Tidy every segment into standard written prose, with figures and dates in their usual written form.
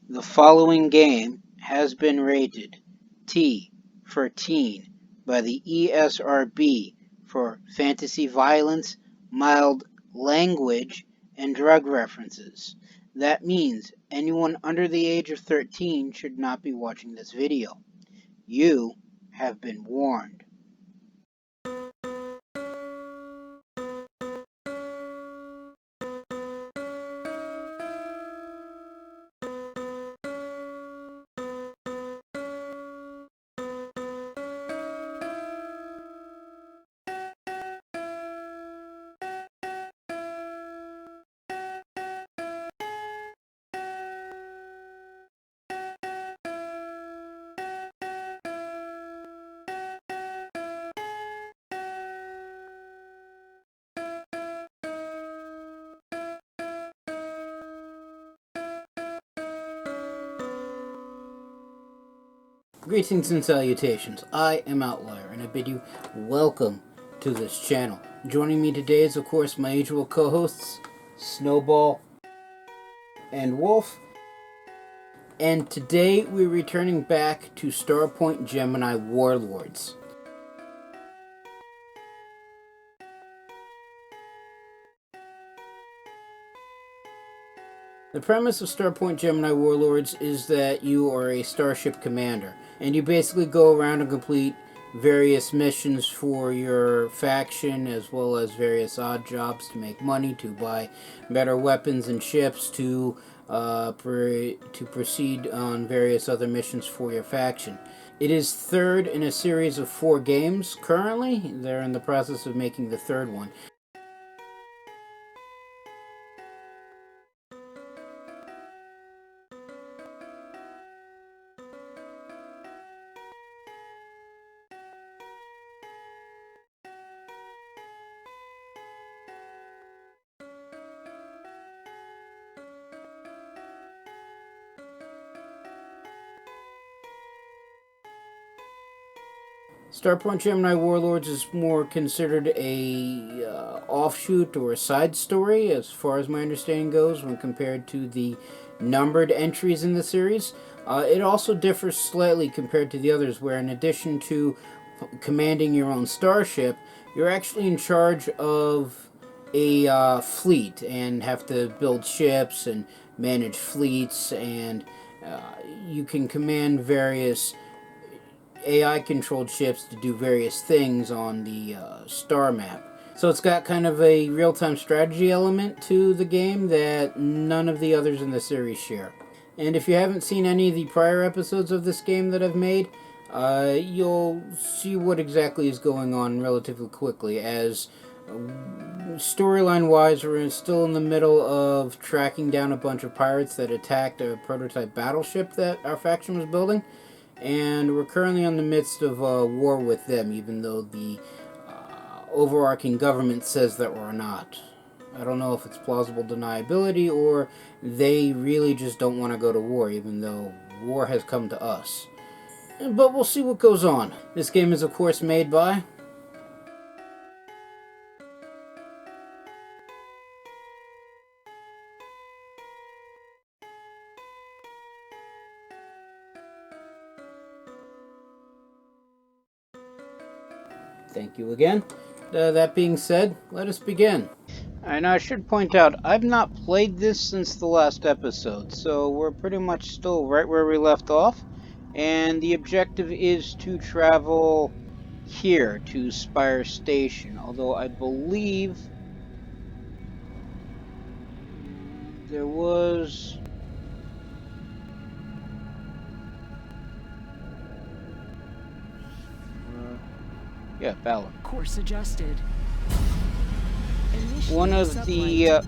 The following game has been rated T for teen by the ESRB for fantasy violence, mild language, and drug references. That means anyone under the age of 13 should not be watching this video. You have been warned. Greetings and salutations. I am Outlier, and I bid you welcome to this channel. Joining me today is, of course, my usual co-hosts, Snowball and Wolf. And today we're returning back to Starpoint Gemini Warlords. The premise of Starpoint Gemini Warlords is that you are a starship commander, and you basically go around and complete various missions for your faction, as well as various odd jobs to make money, to buy better weapons and ships, to proceed on various other missions for your faction. It is third in a series of 4 games currently. They're in the process of making the third one. Starpoint Gemini Warlords is more considered a offshoot or a side story, as far as my understanding goes, when compared to the numbered entries in the series. It also differs slightly compared to the others, where in addition to commanding your own starship, you're actually in charge of a fleet and have to build ships and manage fleets, and you can command various AI-controlled ships to do various things on the star map. So it's got kind of a real-time strategy element to the game that none of the others in the series share. And if you haven't seen any of the prior episodes of this game that I've made, you'll see what exactly is going on relatively quickly, as storyline-wise, we're still in the middle of tracking down a bunch of pirates that attacked a prototype battleship that our faction was building. And we're currently in the midst of a war with them, even though the overarching government says that we're not. I don't know if it's plausible deniability or they really just don't want to go to war, even though war has come to us. But we'll see what goes on. This game is, of course, made by Thank you again. That being said, let us begin. And I should point out, I've not played this since the last episode, so we're pretty much still right where we left off. And the objective is to travel here to Spire Station, although I believe there was... yeah, Ballard. Course adjusted. One of the... I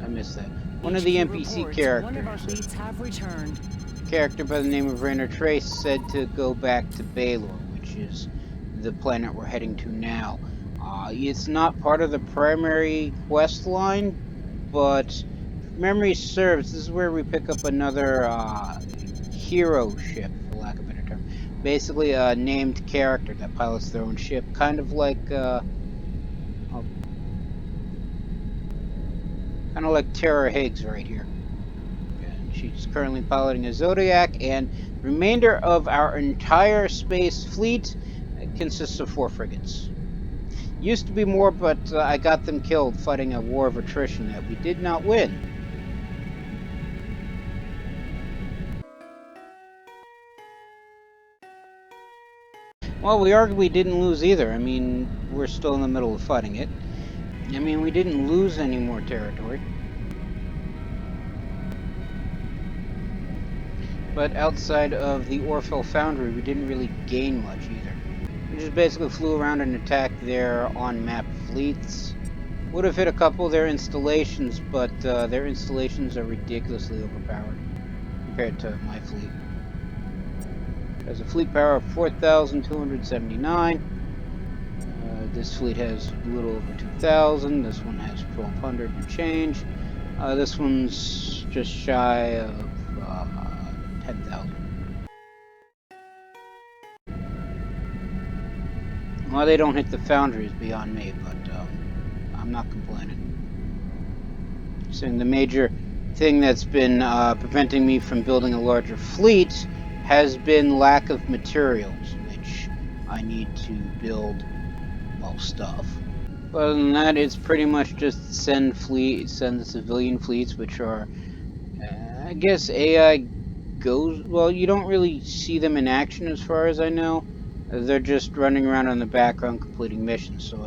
missed that. One of the NPC characters. One of our fleets have returned. Character by the name of Rainer Trace said to go back to Baylor, which is the planet we're heading to now. It's not part of the primary quest line, but if memory serves, this is where we pick up another hero ship, for lack of a better term. Basically a named character that pilots their own ship, kind of like Tara Higgs right here. And She's currently piloting a Zodiac, and the remainder of our entire space fleet consists of 4 frigates. Used to be more, but I got them killed fighting a war of attrition that we did not win. Well, we arguably didn't lose either. I mean, we're still in the middle of fighting it. I mean, we didn't lose any more territory. But outside of the Orfel Foundry, we didn't really gain much either. We just basically flew around and attacked their on-map fleets. Would have hit a couple of their installations, but their installations are ridiculously overpowered compared to my fleet. Has a fleet power of 4,279. This fleet has a little over 2,000. This one has 1,200 and change. This one's just shy of 10,000. Why they don't hit the foundry is beyond me, but I'm not complaining. So the major thing that's been preventing me from building a larger fleet has been lack of materials, which I need to build, well, stuff. But other than that, it's pretty much just send the civilian fleets, which are, I guess AI goes, well, you don't really see them in action as far as I know. They're just running around in the background completing missions. So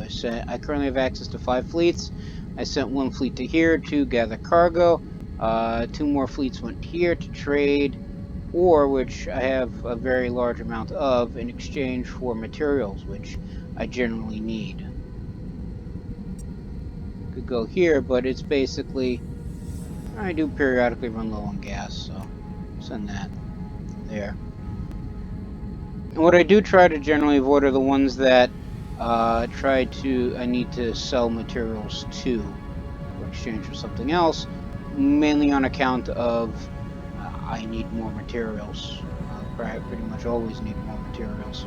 I currently have access to 5 fleets. I sent 1 fleet to here to gather cargo. 2 more fleets went here to trade, or which I have a very large amount of, in exchange for materials, which I generally need. Could go here, but it's basically, I do periodically run low on gas, so send that there. What I do try to generally avoid are the ones that I need to sell materials to or exchange for something else, mainly on account of I need more materials. I pretty much always need more materials.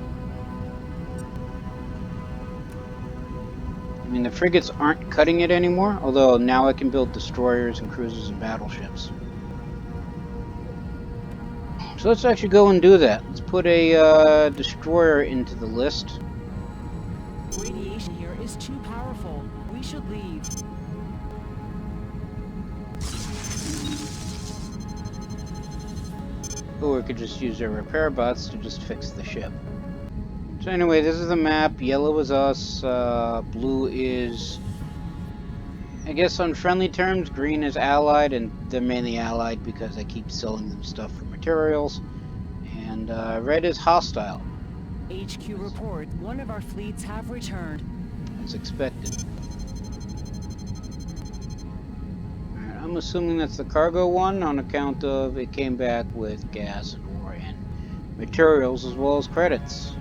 I mean, the frigates aren't cutting it anymore, although now I can build destroyers and cruisers and battleships. So let's actually go and do that. Let's put a destroyer into the list. Radiation here is too powerful. We should leave. Or we could just use their repair bots to just fix the ship. So anyway, this is the map. Yellow is us. Blue is, I guess, on friendly terms. Green is allied, and they're mainly allied because I keep selling them stuff for materials. And red is hostile. HQ report. One of our fleets have returned. As expected. Alright, I'm assuming that's the cargo one on account of it came back with gas and materials as well as credits.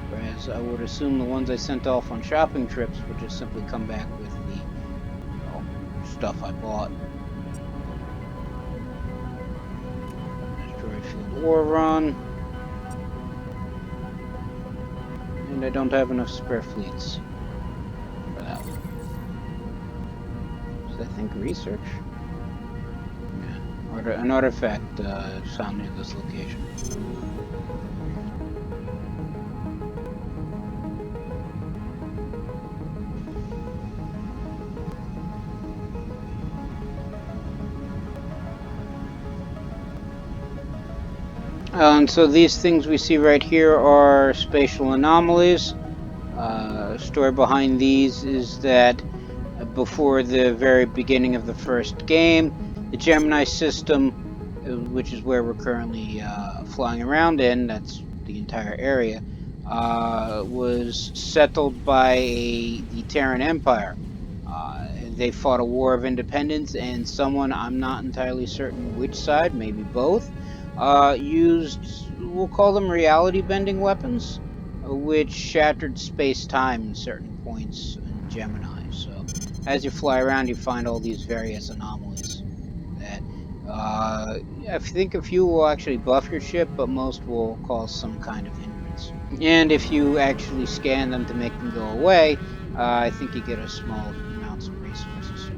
Whereas I would assume the ones I sent off on shopping trips would just simply come back with the stuff I bought. Destroy field war run. And I don't have enough spare fleets for that one. So I think research? Yeah. An artifact found near this location. So these things we see right here are spatial anomalies. Story behind these is that before the very beginning of the first game, the Gemini system, which is where we're currently flying around in, that's the entire area, was settled by the Terran Empire. They fought a war of independence, and someone, I'm not entirely certain which side, maybe both, used, we'll call them reality-bending weapons, which shattered space-time in certain points in Gemini. So, as you fly around, you find all these various anomalies that, I think a few will actually buff your ship, but most will cause some kind of hindrance. And if you actually scan them to make them go away, I think you get a small amount of resources.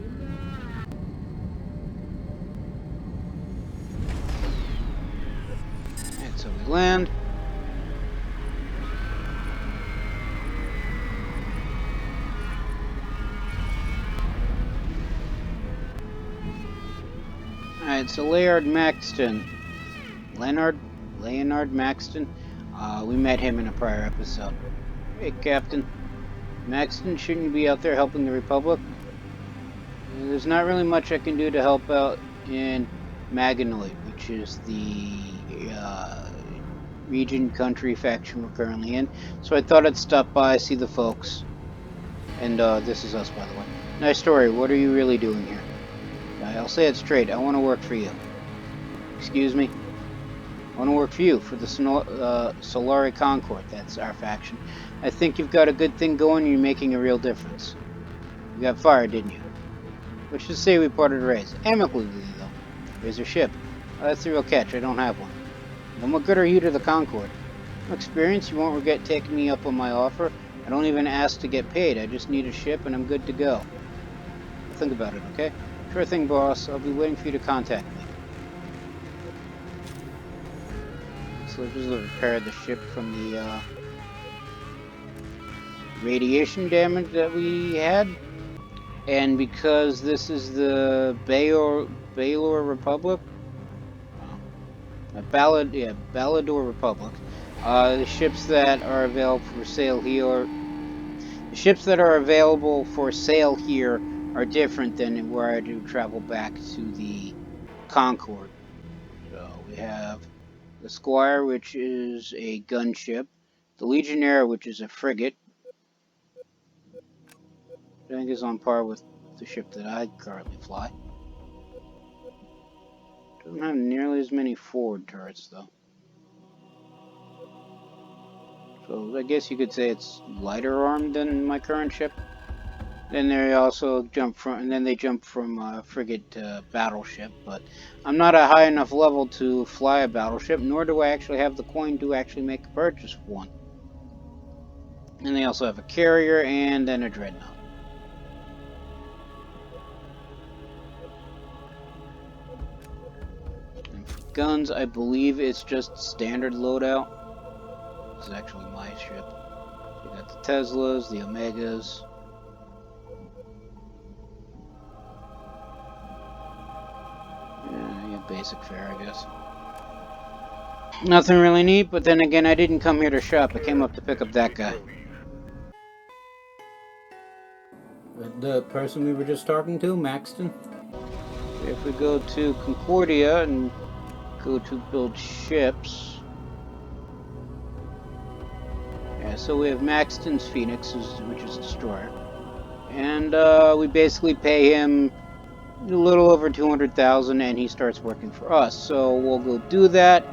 we land. Alright, so Leonard Maxton. We met him in a prior episode. Hey, Captain. Maxton, shouldn't you be out there helping the Republic? There's not really much I can do to help out in Maganoid, which is the region, country, faction we're currently in. So I thought I'd stop by, see the folks. And this is us, by the way. Nice story. What are you really doing here? I'll say it straight. I want to work for you. Excuse me? I want to work for you, for the Solari Concord. That's our faction. I think you've got a good thing going and you're making a real difference. You got fired, didn't you? Which is to say we parted ways. Amicably, though. Where's your ship? That's the real catch. I don't have one. Then what good are you to the Concord? No experience, you won't regret taking me up on my offer. I don't even ask to get paid. I just need a ship and I'm good to go. Think about it, okay? Sure thing, boss. I'll be waiting for you to contact me. So let's just repair the ship from the radiation damage that we had. And because this is the Baylor Republic, Ballador Republic, the ships that are available for sale here, are different than where I do travel back to the Concord. So we have the Squire, which is a gunship, the Legionnaire, which is a frigate. I think is on par with the ship that I currently fly. Doesn't have nearly as many forward turrets though. So I guess you could say it's lighter armed than my current ship. Then they also jump from frigate to battleship, but I'm not at high enough level to fly a battleship, nor do I actually have the coin to actually make a purchase of one. And they also have a carrier and then a dreadnought. And for guns, I believe it's just standard loadout. This is actually my ship. So you got the Teslas, the Omegas. Basic fare, I guess. Nothing really neat, but then again, I didn't come here to shop. I came up to pick up that guy. The person we were just talking to, Maxton? If we go to Concordia and go to build ships. Yeah, so we have Maxton's Phoenix, which is a destroyer. And we basically pay him a little over 200,000 and he starts working for us. So we'll go do that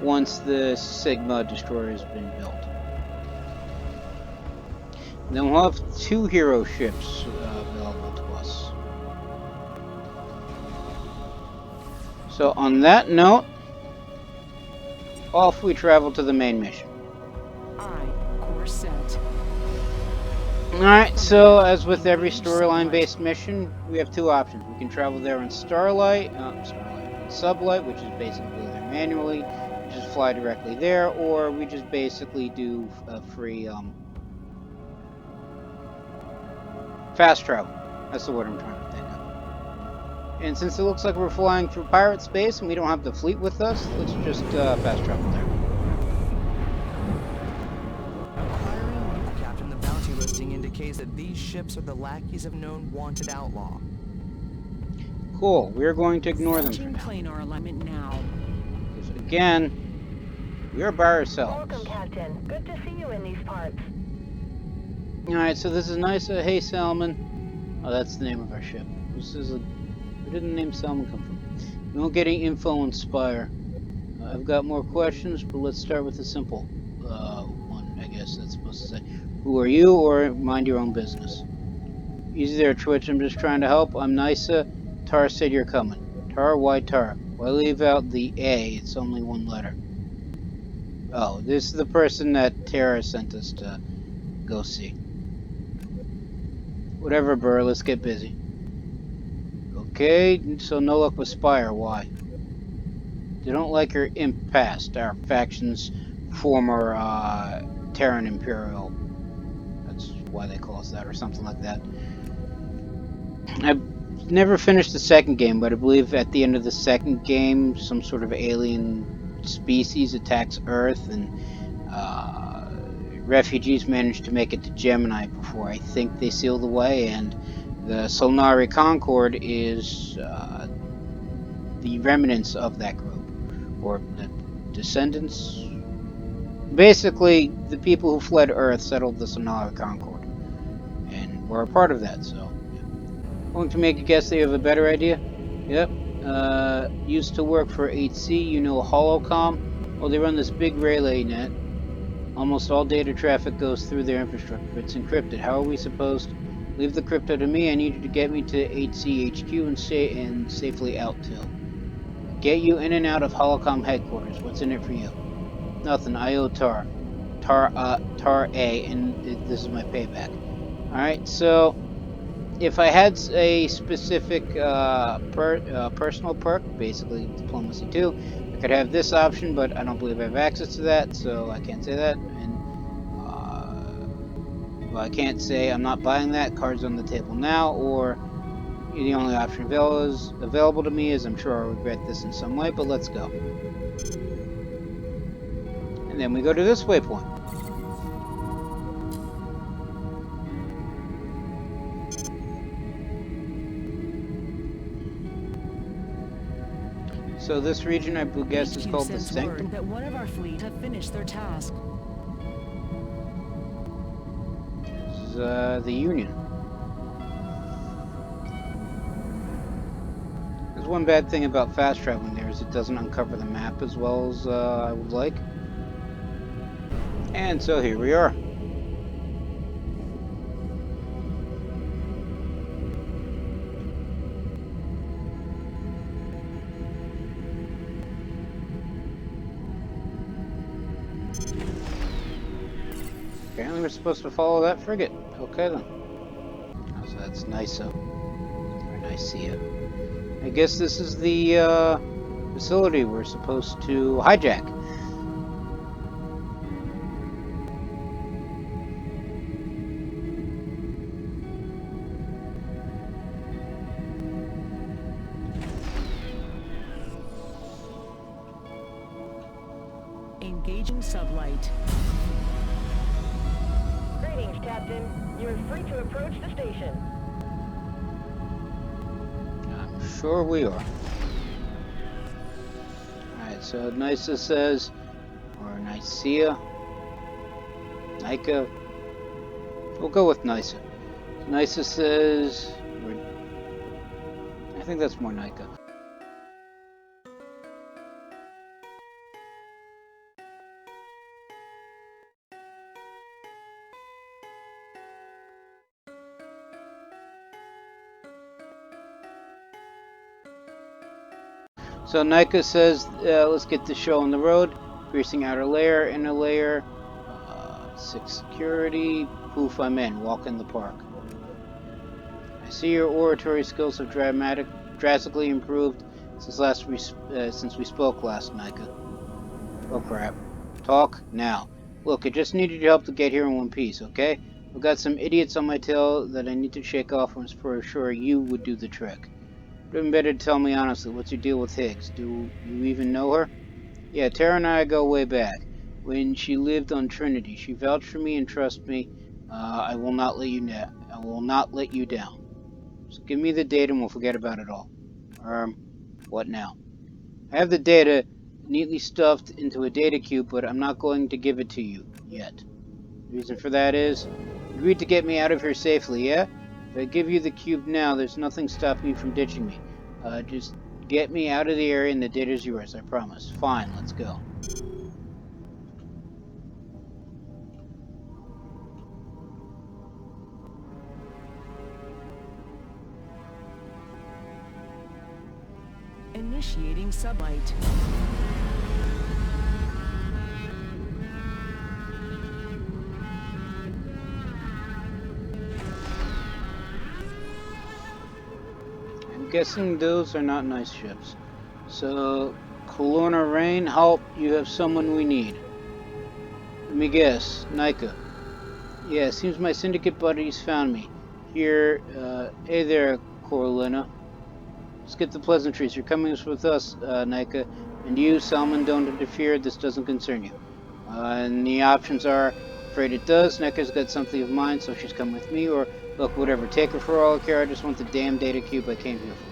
once the Sigma destroyer has been built. Then we'll have 2 hero ships available to us. So on that note, off we travel to the main mission. Course set. Alright, so as with every storyline based mission, we have 2 options. We can travel there in Sublight, which is basically go there manually, just fly directly there, or we just basically do a free fast travel. That's the word I'm trying to think of. And since it looks like we're flying through pirate space and we don't have the fleet with us, let's just fast travel there. Indicates that these ships are the lackeys of known wanted outlaw. Cool. We're going to ignore them for now. Planar alignment now. Because again, we are by ourselves. Welcome, Captain. Good to see you in these parts. Alright, so this is nice. Hey, Salmon. Oh, that's the name of our ship. This is where did the name Salmon come from? We won't get any info on Spire. I've got more questions, but let's start with the simple one, I guess that's supposed to say. Who are you, or mind your own business? Easy there, Twitch. I'm just trying to help. I'm Nisa. Tara said you're coming. Tara? Why Tara? Why leave out the A? It's only 1 letter. Oh, this is the person that Tara sent us to go see. Whatever, Burr. Let's get busy. Okay, so no luck with Spire. Why? They don't like your imp past, our faction's former Terran Imperial. That's why they call us that, or something like that. I've never finished the second game, but I believe at the end of the second game, some sort of alien species attacks Earth, and refugees managed to make it to Gemini before I think they seal the way, and the Solnari Concord is the remnants of that group, or the descendants. Basically, the people who fled Earth settled the Solnari Concord, and we're a part of that, so yeah. Going to make a guess that you have a better idea? Yep. Used to work for 8C, you know Holocom? Well, they run this big relay net. Almost all data traffic goes through their infrastructure. It's encrypted. How are we supposed? Leave the crypto to me. I need you to get me to 8C HQ and safely out till. Get you in and out of Holocom headquarters. What's in it for you? Nothing. I owe Tar A, and this is my payback. Alright, so if I had a specific personal perk, basically Diplomacy 2, I could have this option, but I don't believe I have access to that, so I can't say that. And well, I can't say I'm not buying that. Cards on the table now, or the only option available to me is I'm sure I'll regret this in some way, but let's go. And then we go to this waypoint. So this region, I guess, is called the Sanctum. That one of our fleet have finished their task. This is the Union. There's one bad thing about fast traveling there is it doesn't uncover the map as well as I would like. And so here we are. Apparently we're supposed to follow that frigate. Okay then. Oh, so that's nice of. Or nice see you. I guess this is the facility we're supposed to hijack. Engaging sublight. Greetings, Captain. You are free to approach the station. I'm sure we are. Alright, so Nysa says, or Nicaea, Nika, we'll go with Nysa. Nysa says, I think that's more Nika. So Nika says, let's get the show on the road. Piercing outer layer, inner layer, 6 security. Poof, I'm in. Walk in the park. I see your oratory skills have drastically improved since we spoke last, Nika. Oh crap. Talk now. Look, I just needed your help to get here in one piece, okay? I've got some idiots on my tail that I need to shake off, and for sure you would do the trick. Would have been better to tell me honestly, what's your deal with Higgs? Do you even know her? Yeah, Tara and I go way back. When she lived on Trinity, she vouched for me and trust me. I will not let you down. So give me the data and we'll forget about it all. What now? I have the data neatly stuffed into a data cube, but I'm not going to give it to you yet. The reason for that is, you agreed to get me out of here safely, yeah? If I give you the cube now, there's nothing stopping you from ditching me. Just get me out of the area and the data's yours, I promise. Fine, let's go. Initiating sublight. I'm guessing those are not nice ships. So, Colonna Rain, help, you have someone we need. Let me guess, Nika. Yeah, seems my syndicate buddies found me. Here, hey there, Corlina. Skip the pleasantries, you're coming with us, Nika. And you, Salmon, don't interfere, this doesn't concern you. And the options are, afraid it does, Nika's got something of mine, so she's come with me, or, look, whatever, take her for all I care, I just want the damn data cube I came here for.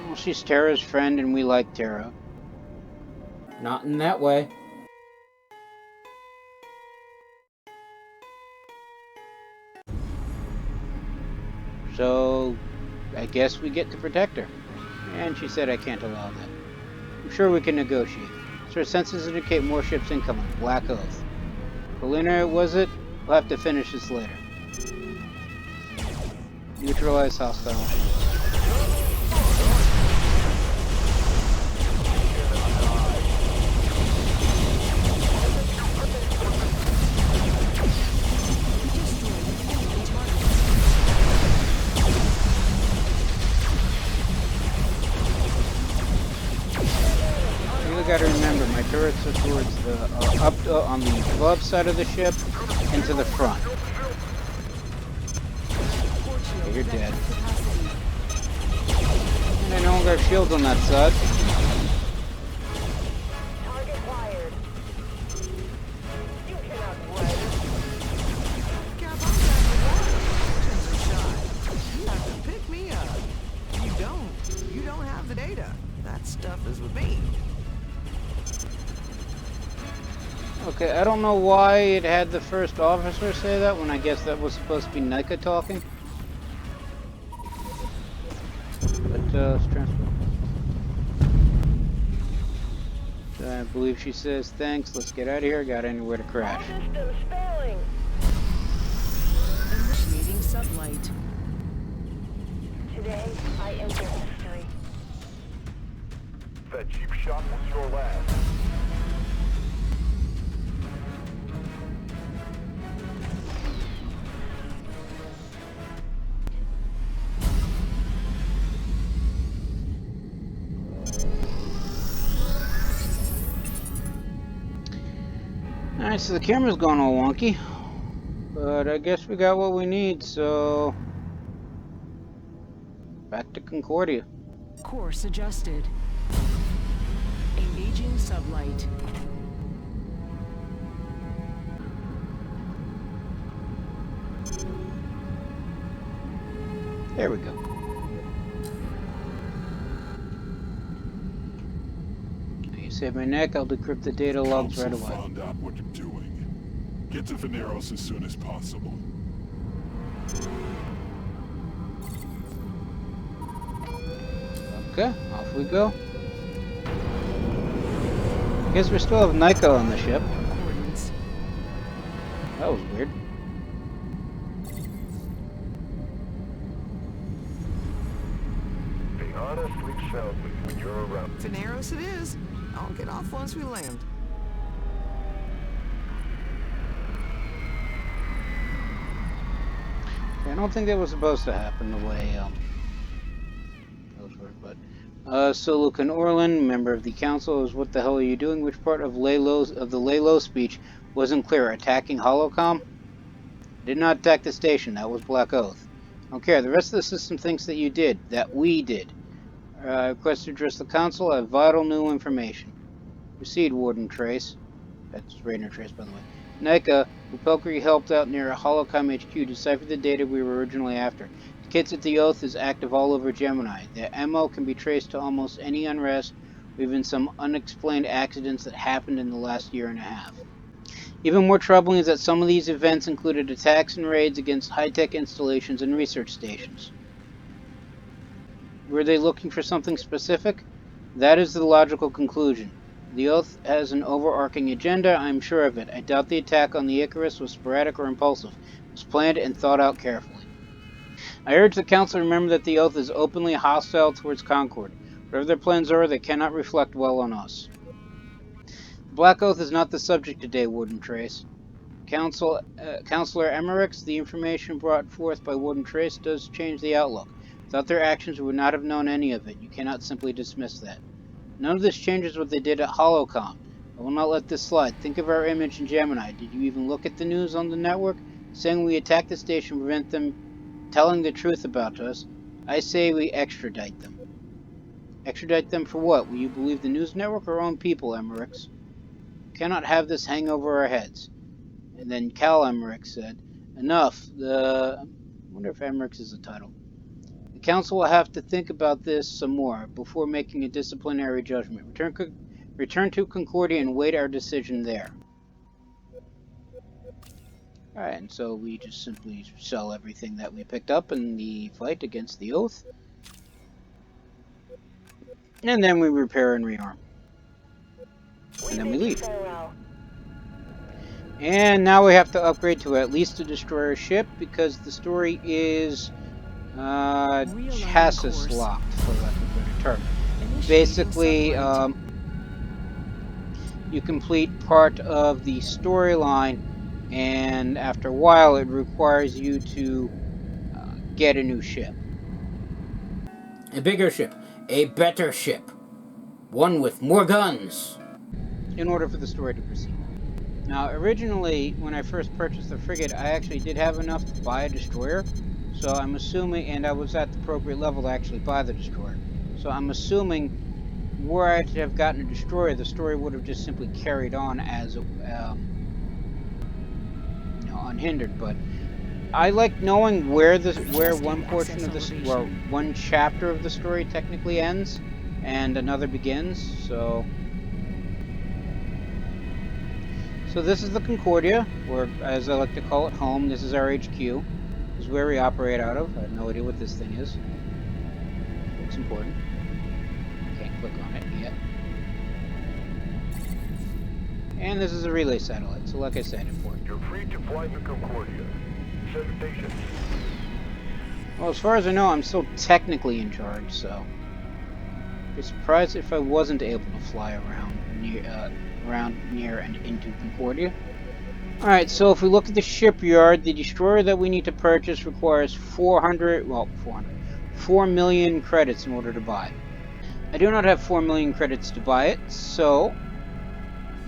Well, she's Terra's friend, and we like Terra. Not in that way. So, I guess we get to protect her. And she said I can't allow that. I'm sure we can negotiate. Sir, senses indicate more ships incoming. Black Oath. Colina, was it? We'll have to finish this later. Neutralize hostile ships. Gotta remember, my turrets are towards the on the above side of the ship and to the front. Okay, you're dead. And I no longer have shields on that side. Target wired. You cannot win. Cap, I'm down the water. Options are shy. You have to pick me up. You don't have the data. That stuff is with me. Okay, I don't know why it had the first officer say that when I guess that was supposed to be Nika talking. But, let's transfer. I believe she says, thanks, let's get out of here, got anywhere to crash. Systems failing. Initiating sublight. Today, I enter history. That cheap shot was your last. Alright, so the camera's going all wonky. But I guess we got what we need, so... back to Concordia. Course adjusted. Engaging sublight. There we go. You save my neck, I'll decrypt the data logs right away. Found out what you're doing. Get to Veneros as soon as possible. Okay, off we go. I guess we still have Nika on the ship. Coordinates. That was weird. Be honest, sleep soundly when you're around. Veneros it is. I'll get off once we land. I don't think that was supposed to happen the way those were, but Solucan Orlin, member of the council, is what the hell are you doing? Which part of the Laylo speech wasn't clear? Attacking Holocom? Did not attack the station. That was Black Oath. I don't care. The rest of the system thinks that you did. That we did. I request to address the council. I have vital new information. Proceed, Warden Trace. That's Rainer Trace, by the way. Nika, who Pelkry helped out near Holocom HQ, deciphered the data we were originally after. The kits at the Oath is active all over Gemini. Their MO can be traced to almost any unrest, or even some unexplained accidents that happened in the last year and a half. Even more troubling is that some of these events included attacks and raids against high-tech installations and research stations. Were they looking for something specific? That is the logical conclusion. The Oath has an overarching agenda, I'm sure of it. I doubt the attack on the Icarus was sporadic or impulsive. It was planned and thought out carefully. I urge the Council to remember that the Oath is openly hostile towards Concord. Whatever their plans are, they cannot reflect well on us. The Black Oath is not the subject today, Warden Trace. Counselor Emmerichs, the information brought forth by Warden Trace does change the outlook. Without their actions, we would not have known any of it. You cannot simply dismiss that. None of this changes what they did at Holocom. I will not let this slide. Think of our image in Gemini. Did you even look at the news on the network? Saying we attack the station to prevent them telling the truth about us. I say we extradite them. Extradite them for what? Will you believe the news network or our own people, Emmerich? We cannot have this hang over our heads. And then Cal Emmerich said, enough. I wonder if Emmerich is a title. The council will have to think about this some more before making a disciplinary judgment. Return to Concordia and wait our decision there. Alright, and so we just simply sell everything that we picked up in the fight against the Oath. And then we repair and rearm. And then we leave. And now we have to upgrade to at least a destroyer ship because the story is chassis locked, for lack of a better term. Basically, you complete part of the storyline, and after a while it requires you to get a new ship. A bigger ship. A better ship. One with more guns. In order for the story to proceed. Now, originally, when I first purchased the frigate, I actually did have enough to buy a destroyer. So I'm assuming, and I was at the appropriate level to actually buy the destroyer. So I'm assuming, were I to have gotten a destroyer, the story would have just simply carried on as, unhindered. But I like knowing where one portion of this, well, one chapter of the story technically ends, and another begins. So this is the Concordia, or as I like to call it, home. This is our HQ. This is where we operate out of. I have no idea what this thing is. Looks important. Can't click on it yet. And this is a relay satellite, so like I said, important. You're free to fly the Concordia. Set stations. Well, as far as I know, I'm still technically in charge, so I'd be surprised if I wasn't able to fly around near and into Concordia. Alright, so if we look at the shipyard, the destroyer that we need to purchase requires 4 million credits in order to buy it. I do not have 4 million credits to buy it, so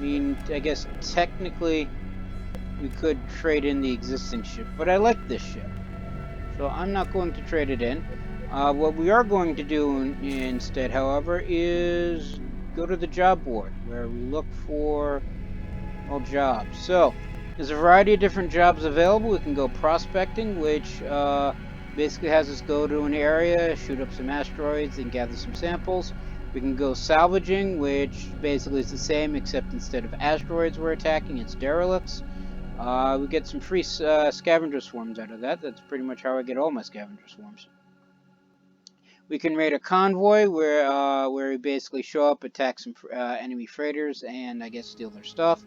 I guess technically we could trade in the existing ship, but I like this ship, so I'm not going to trade it in. What we are going to do instead, however, is go to the job board where we look for all jobs. So there's a variety of different jobs available. We can go prospecting, which basically has us go to an area, shoot up some asteroids, and gather some samples. We can go salvaging, which basically is the same, except instead of asteroids we're attacking, it's derelicts. We get some free scavenger swarms out of that. That's pretty much how I get all my scavenger swarms. We can raid a convoy where we basically show up, attack some enemy freighters, and I guess steal their stuff.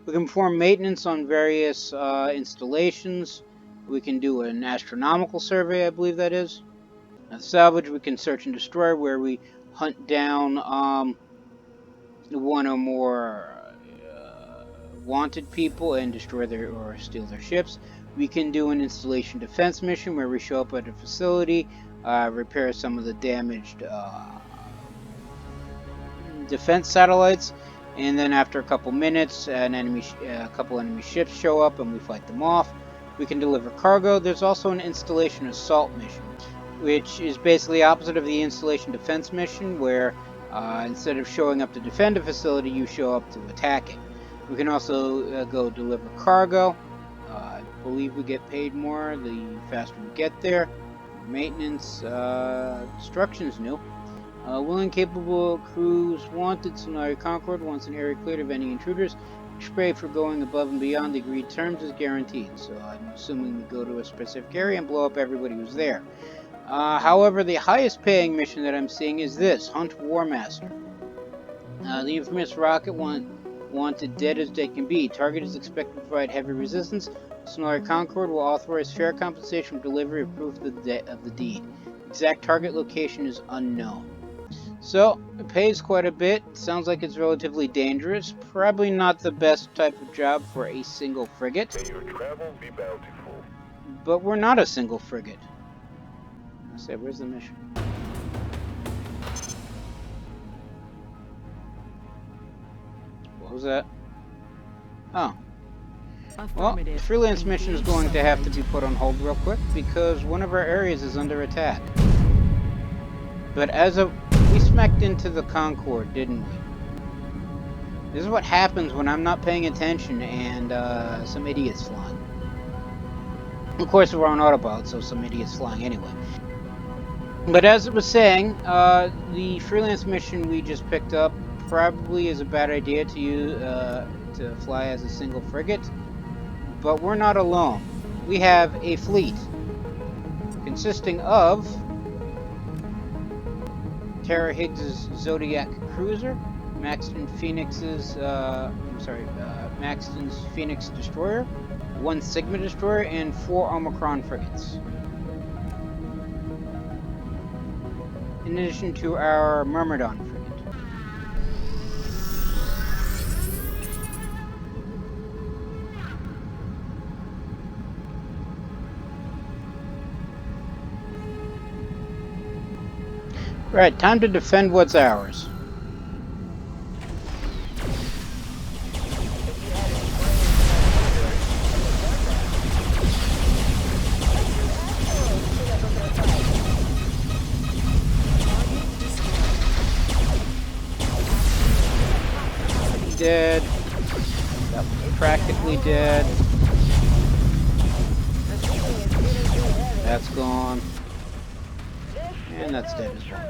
We can perform maintenance on various installations. We can do an astronomical survey, I believe that is. Now, salvage, we can search and destroy, where we hunt down one or more wanted people and destroy or steal their ships. We can do an installation defense mission where we show up at a facility, repair some of the damaged defense satellites, and then after a couple minutes, a couple enemy ships show up and we fight them off. We can deliver cargo. There's also an installation assault mission, which is basically opposite of the installation defense mission, where instead of showing up to defend a facility, you show up to attack it. We can also go deliver cargo. I believe we get paid more the faster we get there. Maintenance, destruction is new. Willing, capable crews wanted. Sonari Concord wants an area cleared of any intruders. Spray for going above and beyond the agreed terms is guaranteed. So I'm assuming we go to a specific area and blow up everybody who's there. However, the highest paying mission that I'm seeing is this, Hunt Warmaster. The infamous rocket wanted dead as they can be. Target is expected to provide heavy resistance. Sonari Concord will authorize fair compensation for delivery of proof of the deed. Exact target location is unknown. So, it pays quite a bit. Sounds like it's relatively dangerous. Probably not the best type of job for a single frigate. May your travel be bountiful. But we're not a single frigate. I say, where's the mission? What was that? Oh. Well, the Affirmative. freelance mission is Engage going to have to sublight. be put on hold real quick because one of our areas is under attack. But we smacked into the Concorde, didn't we? This is what happens when I'm not paying attention and some idiots flying. Of course, we're on autopilot, so some idiots flying anyway. But as it was saying, the freelance mission we just picked up probably is a bad idea to use to fly as a single frigate. But we're not alone. We have a fleet consisting of Tara Higgs's Zodiac cruiser, Maxton's Phoenix destroyer, 1 Sigma destroyer, and 4 Omicron frigates. In addition to our Myrmidon frigate. Right, time to defend what's ours. Dead. That was practically dead. That's gone. And that's dead as well.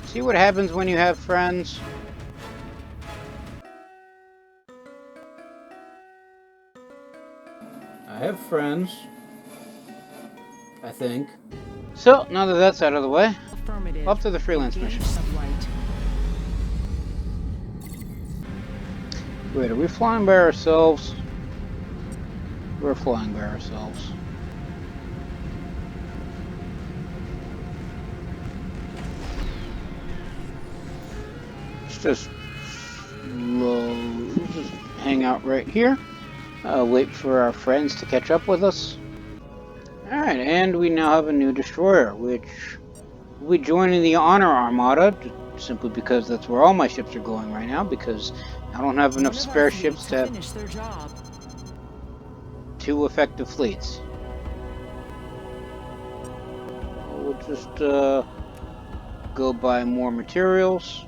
See what happens when you have friends? I have friends. I think. So, now that that's out of the way, Affirmative. up to the freelance Engage mission. sublight. Wait, are we flying by ourselves? We're flying by ourselves. Let's just hang out right here. Wait for our friends to catch up with us. Alright, and we now have a new destroyer, which will be joining the Honor Armada, simply because that's where all my ships are going right now, because I don't have enough spare ships to have finish their job. 2 effective fleets. We'll just go buy more materials.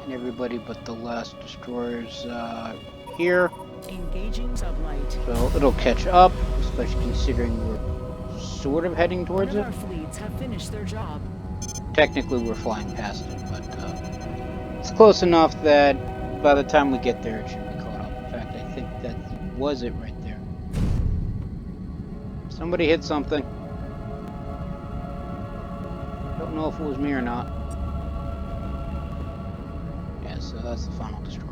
And everybody but the last destroyers here. Engaging sublight. So it'll catch up, especially considering we're sort of heading towards None it. of our fleets have finished their job. Technically we're flying past it, but it's close enough that by the time we get there it should be caught up. In fact, I think that was it right there. Somebody hit something. Don't know if it was me or not. Yeah, so that's the final destroyer.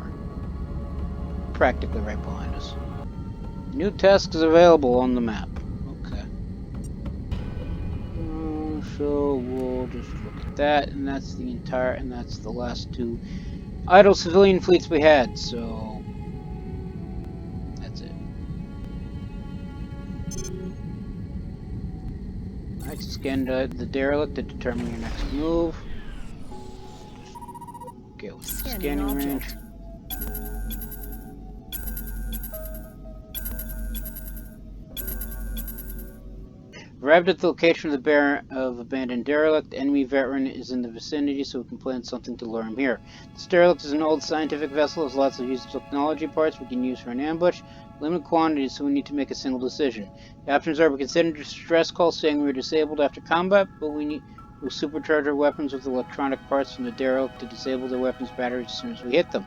Practically right behind us. New tasks available on the map. Okay. So we'll just look at that, and that's the entire, and that's the last 2 idle civilian fleets we had, so that's it. Alright, scan the derelict to determine your next move. Get with the scanning range. Arrived at the location of the abandoned derelict. Enemy veteran is in the vicinity, so we can plan something to lure him here. This derelict is an old scientific vessel, has lots of useful technology parts we can use for an ambush. Limited quantities, so we need to make a single decision. The options are: we can send a distress call saying we are disabled after combat, but we'll supercharge our weapons with electronic parts from the derelict to disable their weapons batteries as soon as we hit them.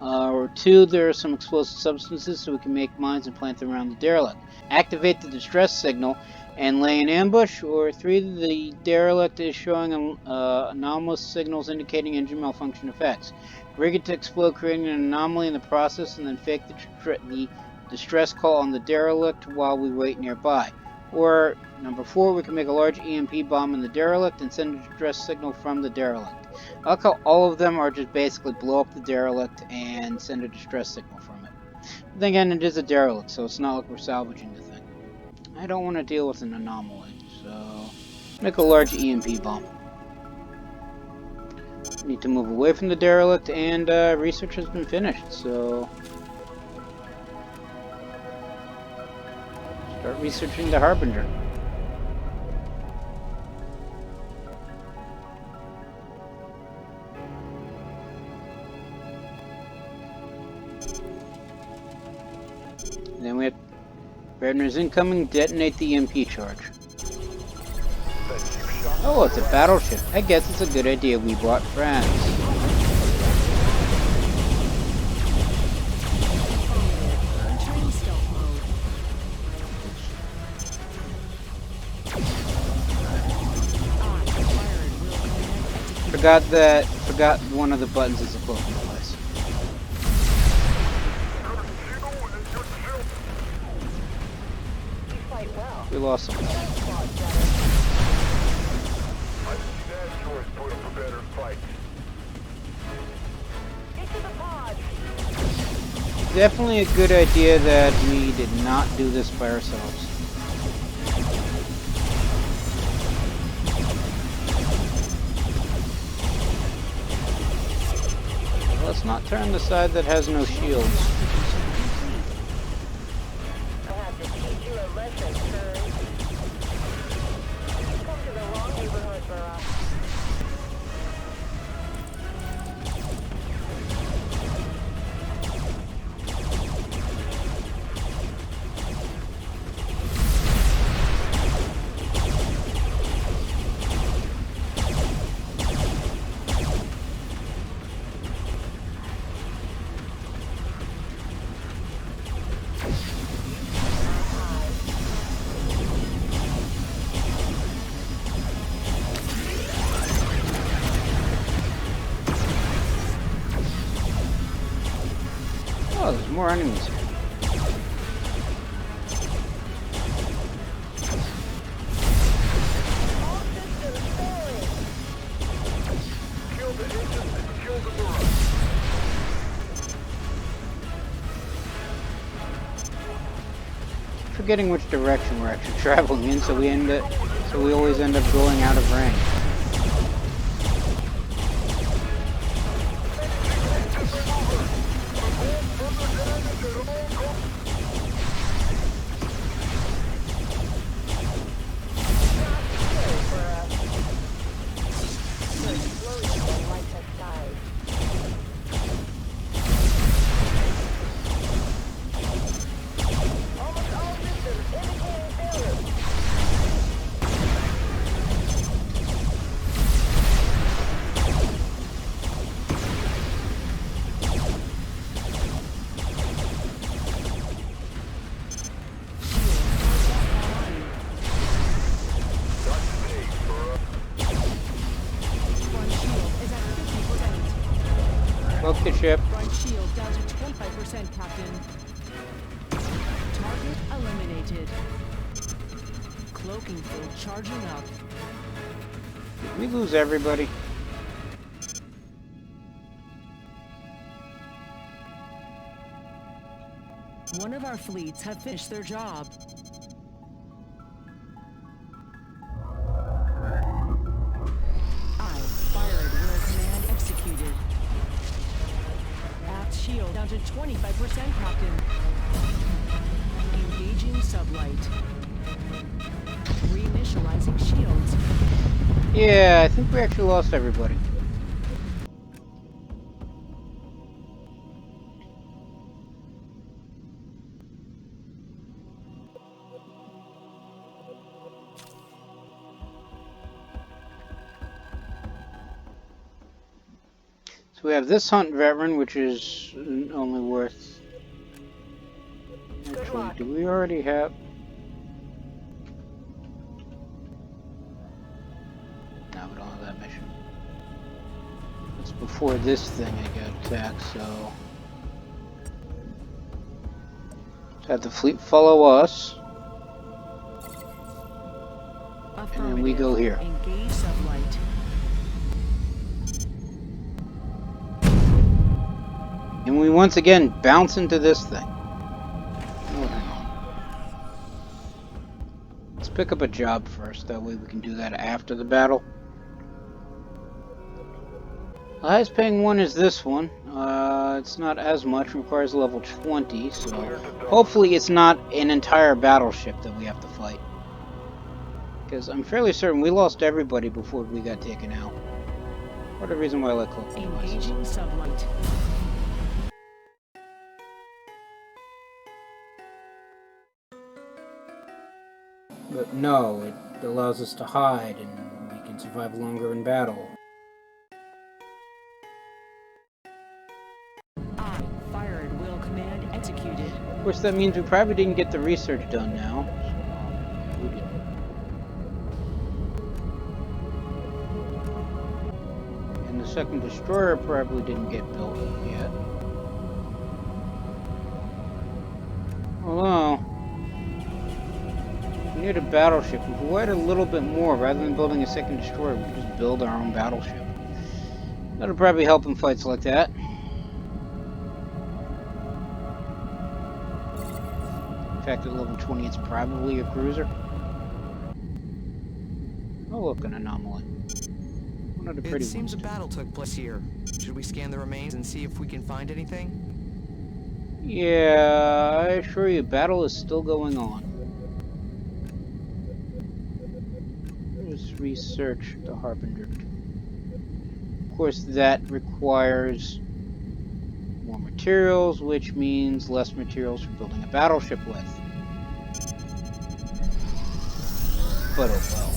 Or 2, there are some explosive substances, so we can make mines and plant them around the derelict. Activate the distress signal and lay an ambush. Or 3, the derelict is showing anomalous signals indicating engine malfunction effects. Rig it to explode, creating an anomaly in the process, and then fake the distress call on the derelict while we wait nearby. Or number 4, we can make a large EMP bomb in the derelict and send a distress signal from the derelict. I like how all of them are just basically blow up the derelict and send a distress signal from it. But then again, it is a derelict, so it's not like we're salvaging the thing. I don't want to deal with an anomaly, so make a large EMP bomb. Need to move away from the derelict, and research has been finished, so start researching the Harbinger. Then we have Redner's incoming, detonate the EMP charge. Oh, it's a battleship. I guess it's a good idea we brought friends. Entering stealth mode. Forgot one of the buttons is a cloaking device. You fight well. We lost some. I see the asteroids put up a better fight. Get to the pods. Definitely a good idea that we did not do this by ourselves. Let's not turn the side that has no shields. I have to teach you a lesson, sir. You've come to the wrong neighborhood, Burrow. Oh, there's more enemies here. All systems failing. Kill the engines and kill the mirror. Forgetting which direction we're actually traveling in, so we always end up going out of range. Cloak the ship. Front shield down to 25%, Captain. Target eliminated. Cloaking field charging up. Did we lose everybody? One of our fleets have finished their job. I fired where command executed. Aft shield down to 25%, Captain. Engaging sublight. Reinitializing shields. Yeah, I think we actually lost everybody. So we have this hunt veteran, which is only worth... Actually, do we already have... No, we don't have that mission. It's before this thing I got attacked, so... Let's have the fleet follow us. And then we go here. Engage sublight. And we once again bounce into this thing. Oh, hang on. Let's pick up a job first, that way we can do that after the battle. The highest paying one is this one. It's not as much, requires level 20, so hopefully it's not an entire battleship that we have to fight. Because I'm fairly certain we lost everybody before we got taken out. Part of the reason why I like cloaking devices. Engaging sublight. But no, it allows us to hide and we can survive longer in battle. Fire at will command executed. Of course, that means we probably didn't get the research done now. So, we didn't. And the second destroyer probably didn't get built yet. Although, we need a battleship. If we wait a little bit more, rather than building a second destroyer, we can just build our own battleship. That'll probably help in fights like that. In fact, at level 20, it's probably a cruiser. Oh, look, an anomaly. One of the pretty It seems ones. a battle took place here. Should we scan the remains and see if we can find anything? Yeah, I assure you, battle is still going on. Let's research the Harbinger. Of course, that requires more materials, which means less materials for building a battleship with. But oh well.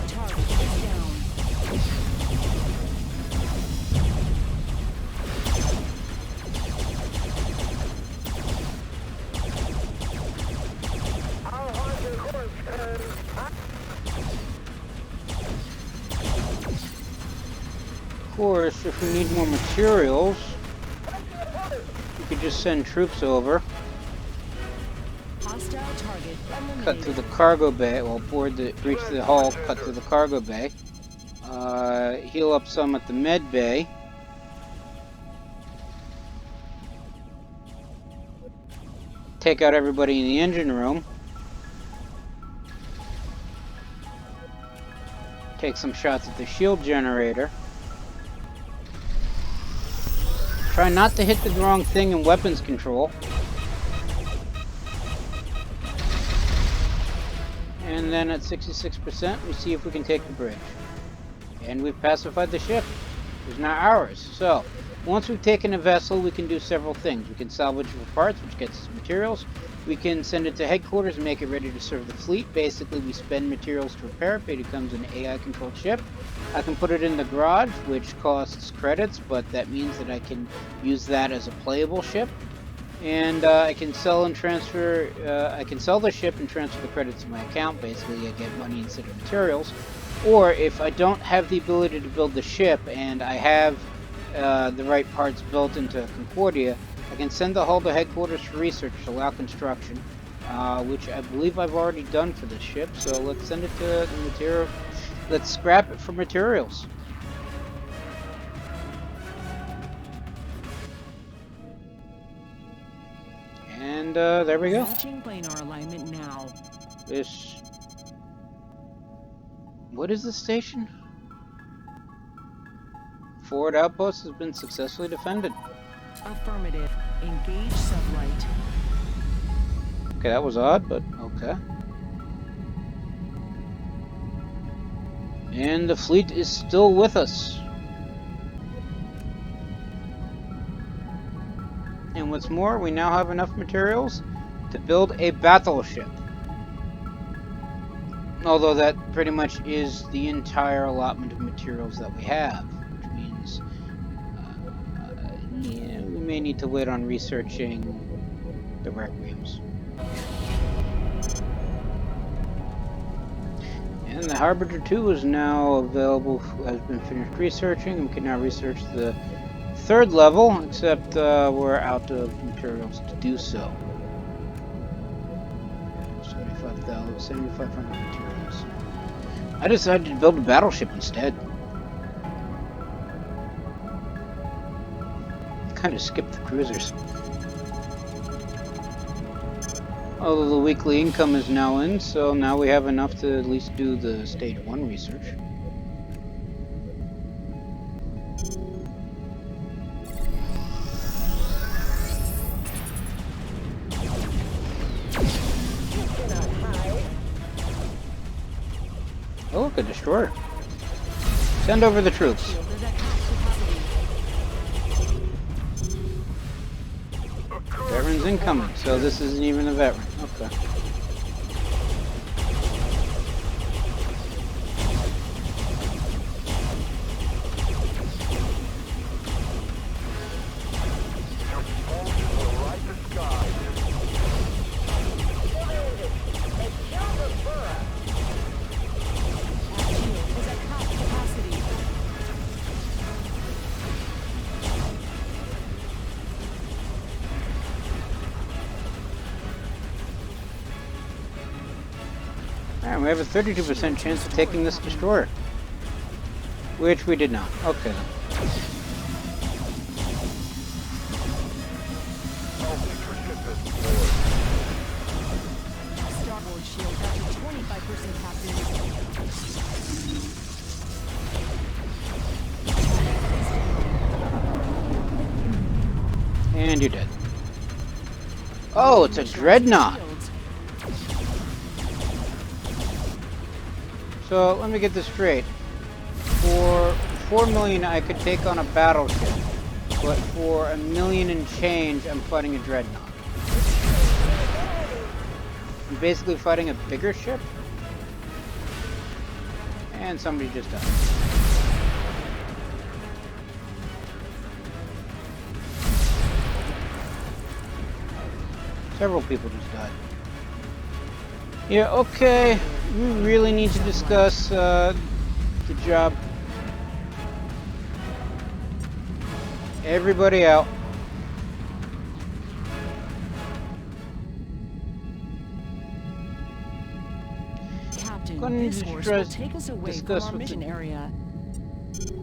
Target is down. I'll hold your course, Of course, if we need more materials, we could just send troops over, Hostile target eliminated. cut through the cargo bay, well, reach the hull, cut through the cargo bay, heal up some at the med bay, take out everybody in the engine room, take some shots at the shield generator, try not to hit the wrong thing in weapons control, and then at 66% we see if we can take the bridge. And we've pacified the ship. It's now ours. So, once we've taken a vessel, we can do several things. We can salvage for parts, which gets us materials. We can send it to headquarters and make it ready to serve the fleet. Basically, we spend materials to repair it. It becomes an AI-controlled ship. I can put it in the garage, which costs credits, but that means that I can use that as a playable ship. And I can sell and transfer. I can sell the ship and transfer the credits to my account. Basically, I get money instead of materials. Or if I don't have the ability to build the ship and I have the right parts built into Concordia, I can send the hull to headquarters for research to allow construction, which I believe I've already done for this ship. So let's send it to the material. Let's scrap it for materials. And there we go. Matching planar alignment now. This. What is this station? Forward outpost has been successfully defended. Affirmative. Engage sublight. Okay, that was odd, but okay. And the fleet is still with us. And what's more, we now have enough materials to build a battleship. Although that pretty much is the entire allotment of materials that we have, which means yeah, we may need to wait on researching the Requiems. And the Harbinger 2 is now available, has been finished researching, and we can now research the third level, except we're out of materials to do so. 75% 75,000, 7,500 materials. I decided to build a battleship instead. Kind of skipped the cruisers. Although the weekly income is now in, so now we have enough to at least do the stage 1 research. Oh, look, a destroyer. Send over the troops. Shield is at capacity. Veteran's incoming, so this isn't even a veteran. Okay. Shield is at capacity. Alright, we have a 32% chance of taking this destroyer. Which we did not. Okay then. Starboard shield up to 25% capacity. And you're dead. Oh, it's a dreadnought! Shields. So, let me get this straight. For 4 million I could take on a battleship, but for $1 million and change I'm fighting a dreadnought. I'm basically fighting a bigger ship. And somebody just died. Several people just died. Yeah, okay. We really need to discuss the job. Everybody out. Captain, Gonna need this to horse will take us away from discuss our with mission the- area.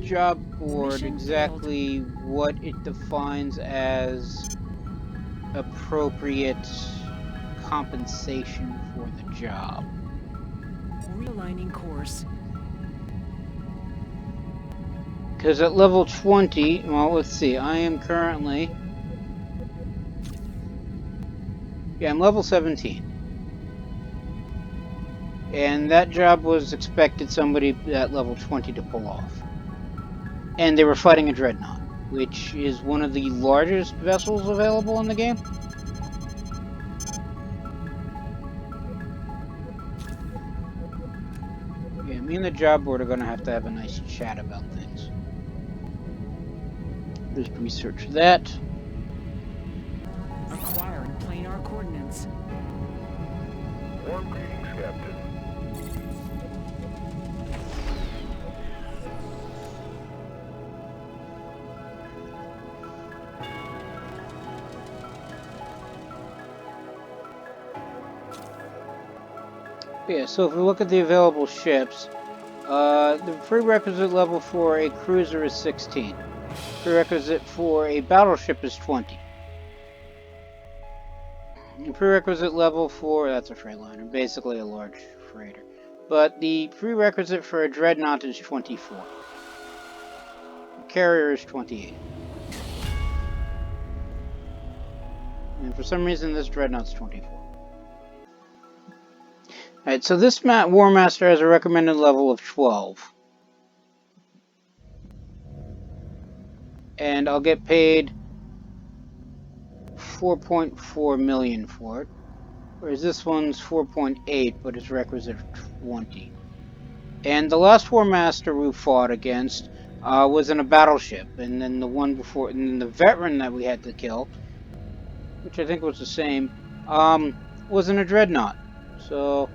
Job board Mission exactly what it defines as appropriate compensation for the job. Realigning course. Because at level 20, well, let's see, I am currently... Yeah, I'm level 17. And that job was expected somebody at level 20 to pull off. And they were fighting a dreadnought, which is one of the largest vessels available in the game. Yeah, me and the job board are going to have a nice chat about things. Just research that. Acquiring planar coordinates. Warm greetings, Captain. Yeah, so if we look at the available ships, the prerequisite level for a cruiser is 16. Prerequisite for a battleship is 20. The prerequisite level for... that's a freightliner, basically a large freighter. But the prerequisite for a dreadnought is 24. The carrier is 28. And for some reason this dreadnought's 24. Alright, so this War Master has a recommended level of 12. And I'll get paid 4.4 million for it. Whereas this one's 4.8, but it's requisite 20. And the last War Master we fought against was in a battleship. And then the one before, and then the veteran that we had to kill, which I think was the same, was in a dreadnought. So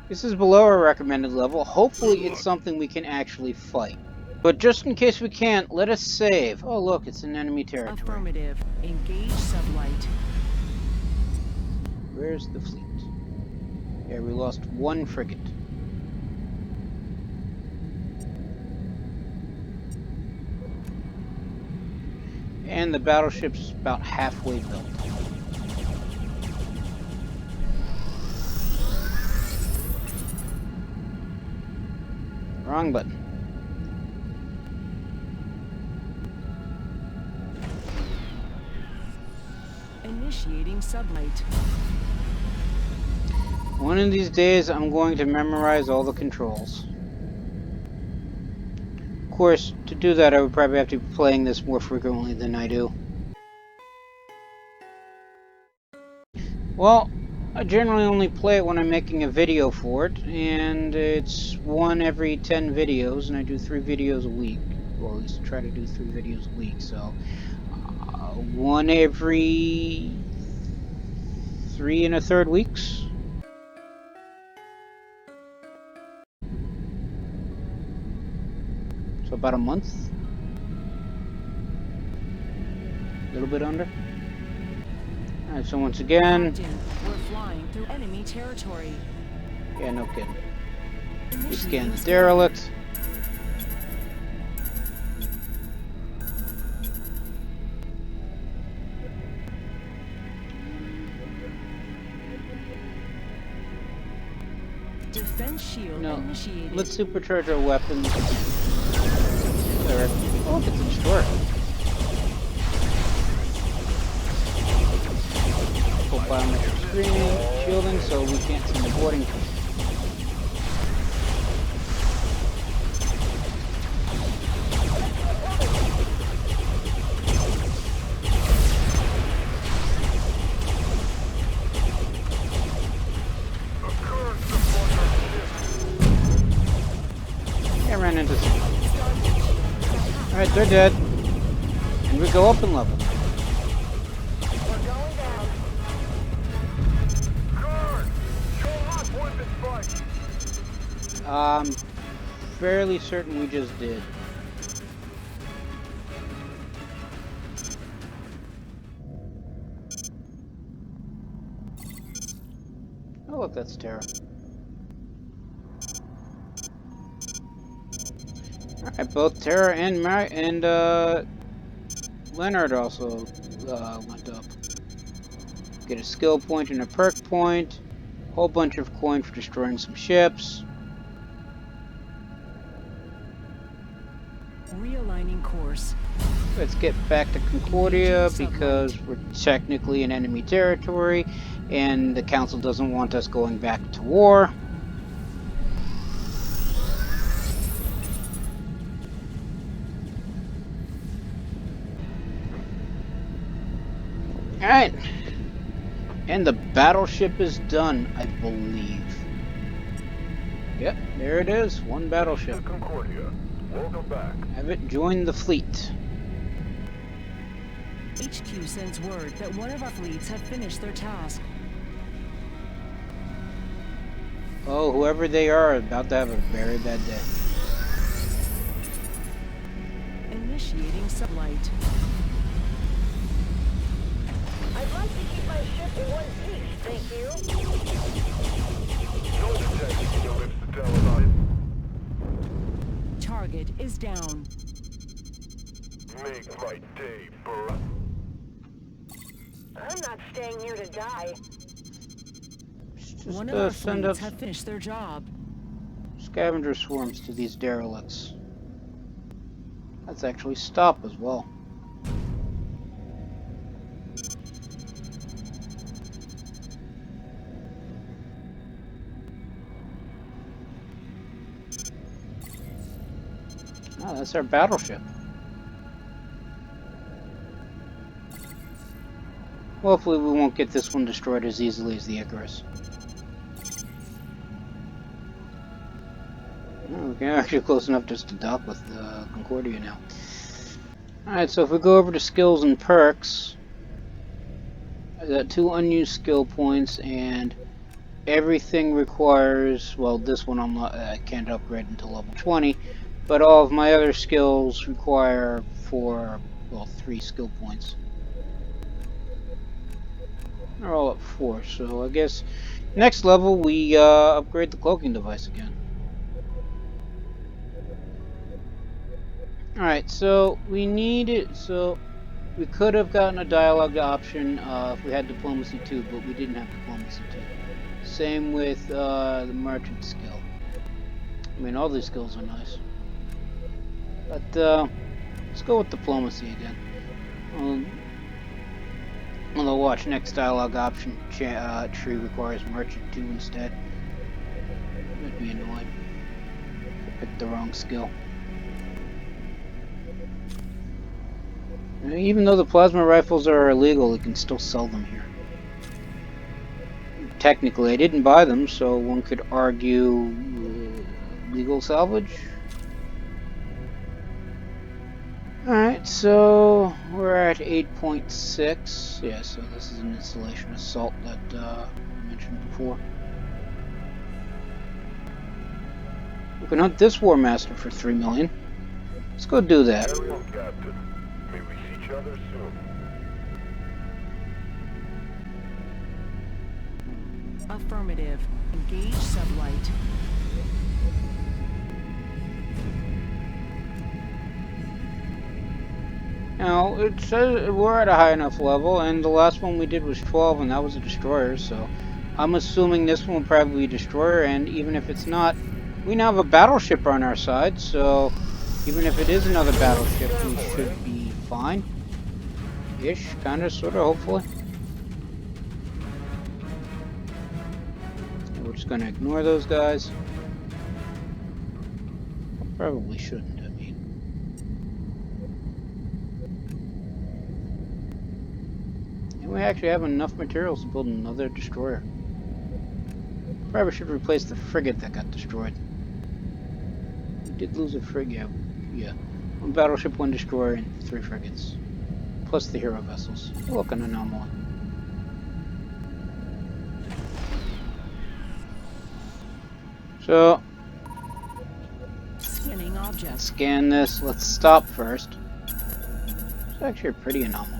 this is below our recommended level. Hopefully it's something we can actually fight. But just in case we can't, let us save. Oh look, it's in enemy territory. Affirmative. Engage sublight. Where's the fleet? Yeah, we lost one frigate. And the battleship's about halfway built. Wrong button. Initiating sublight. One of these days, I'm going to memorize all the controls. Of course, to do that, I would probably have to be playing this more frequently than I do. Well, I generally only play it when I'm making a video for it, and it's one every 10 videos, and I do 3 videos a week. Well, at least try to do 3 videos a week, so one every 3 1/3 weeks. So about a month. A little bit under. Alright, so once again... Captain, we're flying through enemy territory. Yeah, no kidding. We scan Initiating the derelict. Defense shield No, initiated. let's supercharge our weapons. Oh, it's a destroyer. Full biometric screening, shielding, so we can't see the boarding. I ran into some. Alright, they're dead. And we go up in level. We're going down. Guard! Show hot weapon fight! I'm fairly certain we just did. Oh look, that's Terra. Alright, both Terra and Leonard also went up. Get a skill point and a perk point. Whole bunch of coin for destroying some ships. Realigning course. Let's get back to Concordia because we're technically in enemy territory and the council doesn't want us going back to war. Alright. And the battleship is done, I believe. Yep, there it is. One battleship. Concordia, welcome back. Have it join the fleet. HQ sends word that one of our fleets have finished their task. Oh, whoever they are about to have a very bad day. Initiating sublight. I'd like to keep my ship in one piece, thank you. No detection units to tell about it. Target is down. Make my day, bruh. I'm not staying here to die. Just One of our send up fleets have finished their job. scavenger swarms to these derelicts. Let's actually stop as well. Oh, that's our battleship. Hopefully we won't get this one destroyed as easily as the Icarus. Oh, we're actually close enough just to dock with Concordia now. Alright, so if we go over to skills and perks, I got 2 unused skill points, and everything requires, well, this one I can't upgrade until level 20, but all of my other skills require 3 skill points. They're all up 4, so I guess Next level, we upgrade the cloaking device again. Alright, so we need it. So we could have gotten a dialogue option if we had Diplomacy 2, but we didn't have Diplomacy 2. Same with the Merchant skill. I mean, all these skills are nice. But let's go with Diplomacy again. Although, watch, next dialogue option tree requires Merchant 2 instead. That'd be annoying. I picked the wrong skill. Even though the plasma rifles are illegal, you can still sell them here. Technically, I didn't buy them, so one could argue legal salvage. Alright, so we're at 8.6. Yeah, so this is an installation assault that I mentioned before. We can hunt this War Master for 3 million. Let's go do that. Carry on, Captain. May we see each other soon. Affirmative. Engage sublight. Now, it says we're at a high enough level, and the last one we did was 12, and that was a destroyer, so I'm assuming this one will probably be a destroyer, and even if it's not, we now have a battleship on our side, so even if it is another battleship, we should be fine. Ish, kinda, sorta, hopefully. And we're just gonna ignore those guys. Probably shouldn't, I mean. And we actually have enough materials to build another destroyer. Probably should replace the frigate that got destroyed. We did lose a frigate, yeah. 1 battleship, 1 destroyer, and 3 frigates. Plus the hero vessels. Look, an anomaly. So, Scanning object. scan this. Let's stop first. It's actually a pretty anomaly.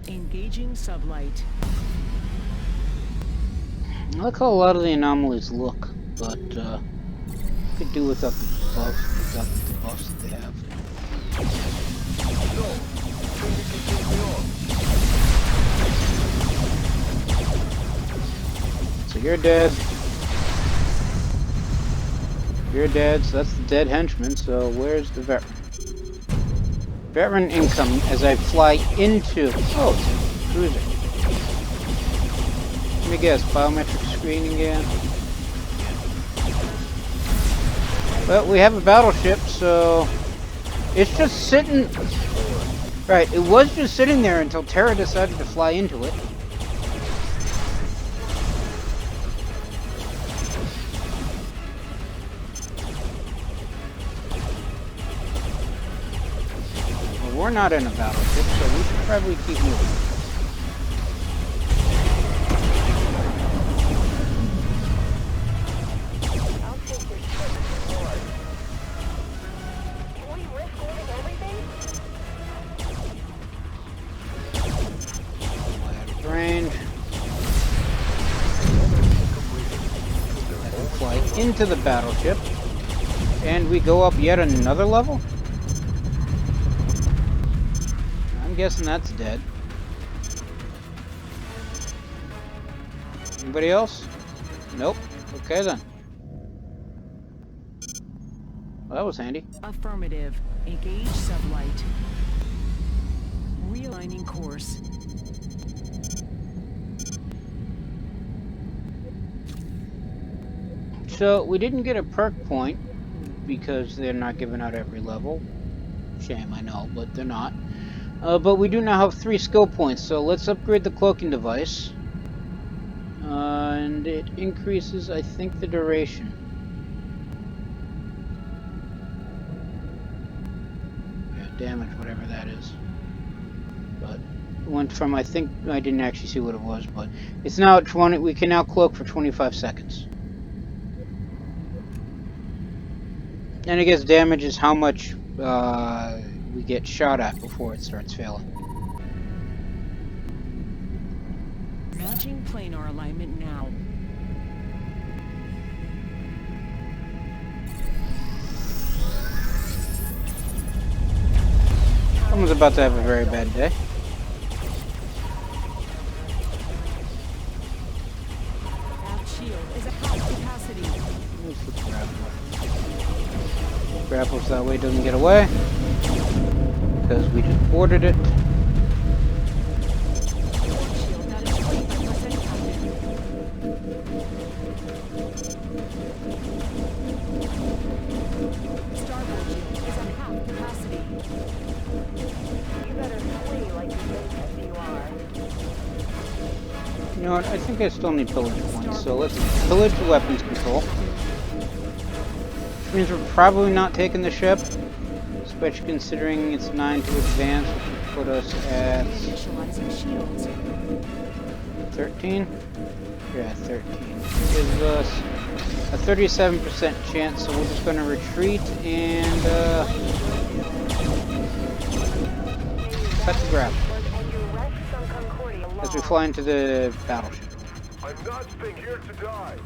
Engaging sublight. I like how a lot of the anomalies look, but could do without the buffs that they have. So you're dead. You're dead, so that's the dead henchman, so where's the veteran? Veteran income as I fly into... Oh, it's a cruiser. Let me guess, biometric screening again. Well, we have a battleship, so... It's just sitting... Right, it was just sitting there until Terra decided to fly into it. We're not in a battleship, so we should probably keep moving. I'll take your ship forward. Can we risk losing everything? Fly out of range. I can fly into the battleship. And we go up yet another level? I'm guessing that's dead. Anybody else? Nope. Okay then. Well, that was handy. Affirmative. Engage sublight. Realigning course. So we didn't get a perk point because they're not given out every level. Shame, I know, but they're not. But we do now have 3 skill points, so let's upgrade the cloaking device. And it increases, I think, the duration. Yeah, damage, whatever that is. But it went from, I think, I didn't actually see what it was, but it's now at 20, we can now cloak for 25 seconds. And I guess damage is how much we get shot at before it starts failing. Matching planar alignment now. Someone's about to have a very bad day. Aft shield is at half capacity. Where's the grappler? Grapples that way doesn't get away. Because we just boarded it. Port shield at 25%, Captain. Starboard shield is at half capacity. You better flee like you think you are. You know what? I think I still need pillage points. So let's pillage the weapons control. Which means we're probably not taking the ship. Especially considering it's 9 to advance, which would put us at Initializing shields. 13? Yeah, 13. Gives us a 37% chance, so we're just going to retreat and cut the grab And you rest on Concordia long. as we fly into the battleship. I'm not staying here to die.